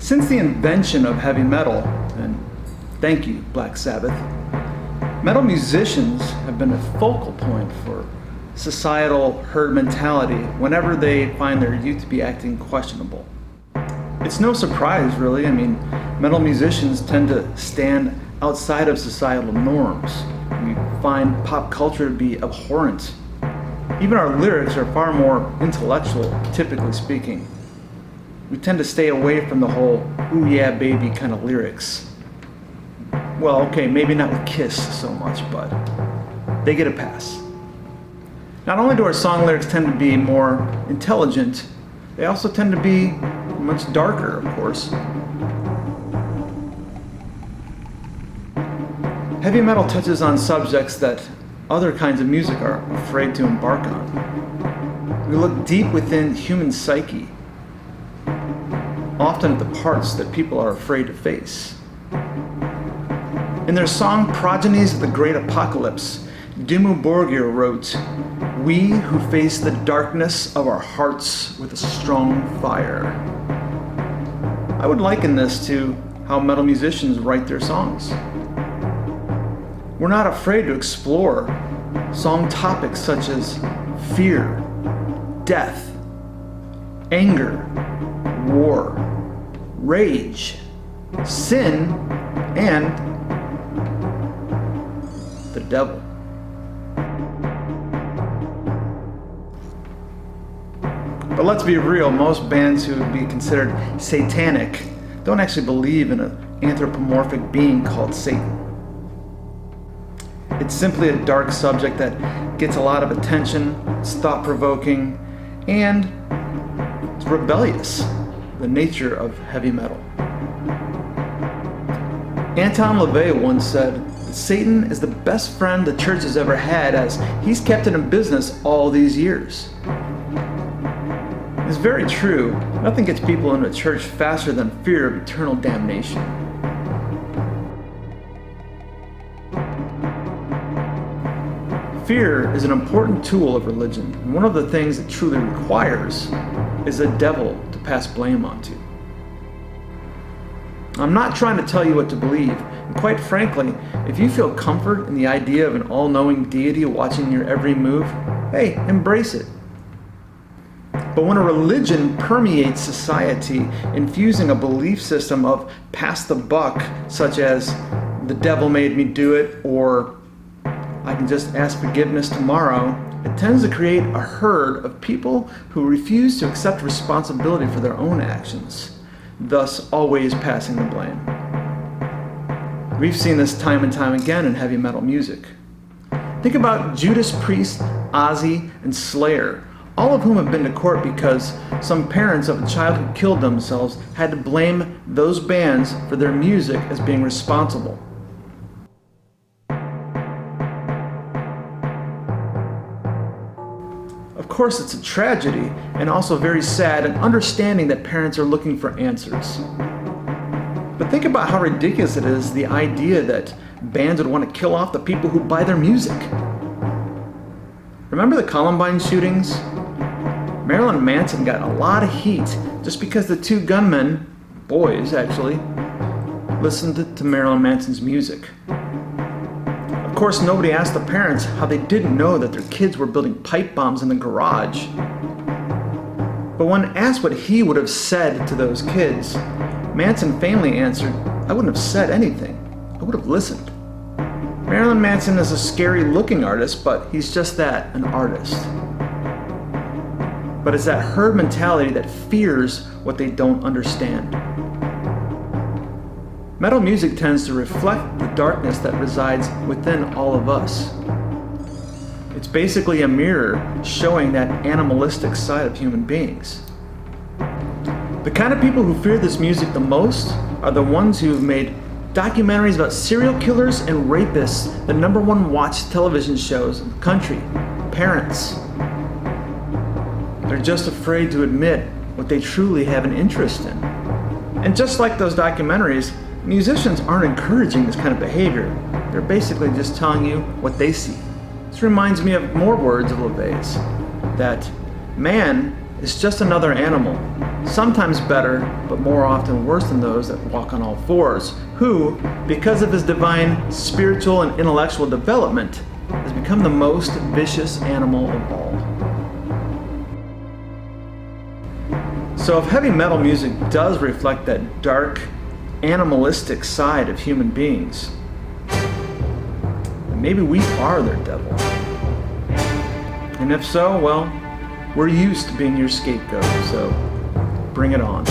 Since the invention of heavy metal, and thank you, Black Sabbath, metal musicians have been a focal point for societal herd mentality whenever they find their youth to be acting questionable. It's no surprise, really. I mean, metal musicians tend to stand outside of societal norms. We find pop culture to be abhorrent. Even our lyrics are far more intellectual, typically speaking. We tend to stay away from the whole "ooh yeah baby" kind of lyrics. Well, okay, maybe not with Kiss so much, but they get a pass. Not only do our song lyrics tend to be more intelligent, they also tend to be much darker, of course. Heavy metal touches on subjects that other kinds of music are afraid to embark on. We look deep within human psyche, often at the parts that people are afraid to face. In their song Tragedies of the Great Apocalypse, Dimmu Borgir wrote, "We who face the darkness of our hearts with a strong fire." I would liken this to how metal musicians write their songs. We're not afraid to explore song topics such as fear, death, anger, war, rage, sin, and the devil. But let's be real, most bands who would be considered satanic don't actually believe in an anthropomorphic being called Satan. It's simply a dark subject that gets a lot of attention, it's thought-provoking, and it's rebellious, the nature of heavy metal. Anton LaVey once said, "Satan is the best friend the church has ever had, as he's kept it in business all these years." It's very true. Nothing gets people into church faster than fear of eternal damnation. Fear is an important tool of religion, and one of the things it truly requires is a devil to pass blame onto. I'm not trying to tell you what to believe, and quite frankly, if you feel comfort in the idea of an all-knowing deity watching your every move, hey, embrace it. But when a religion permeates society, infusing a belief system of pass the buck, such as "the devil made me do it," or "I can just ask forgiveness tomorrow," it tends to create a herd of people who refuse to accept responsibility for their own actions, thus always passing the blame. We've seen this time and time again in heavy metal music. Think about Judas Priest, Ozzy, and Slayer, all of whom have been to court because some parents of a child who killed themselves had to blame those bands for their music as being responsible. Of course, it's a tragedy and also very sad, and understanding that parents are looking for answers. But think about how ridiculous it is, the idea that bands would want to kill off the people who buy their music. Remember the Columbine shootings? Marilyn Manson got a lot of heat just because the two gunmen, boys actually, listened to Marilyn Manson's music. Of course, nobody asked the parents how they didn't know that their kids were building pipe bombs in the garage. But when asked what he would have said to those kids, Manson famously answered, "I wouldn't have said anything. I would have listened." Marilyn Manson is a scary-looking artist, but he's just that, an artist. But it's that herd mentality that fears what they don't understand. Metal music tends to reflect the darkness that resides within all of us. It's basically a mirror showing that animalistic side of human beings. The kind of people who fear this music the most are the ones who have made documentaries about serial killers and rapists the #1 watched television shows in the country. Parents. They're just afraid to admit what they truly have an interest in. And just like those documentaries, musicians aren't encouraging this kind of behavior. They're basically just telling you what they see. This reminds me of more words of LaVey's, that man is just another animal, sometimes better, but more often worse than those that walk on all fours, who, because of his divine spiritual and intellectual development, has become the most vicious animal of all. So if heavy metal music does reflect that dark, animalistic side of human beings, then maybe we are their devil. And if so, well, we're used to being your scapegoat, so bring it on.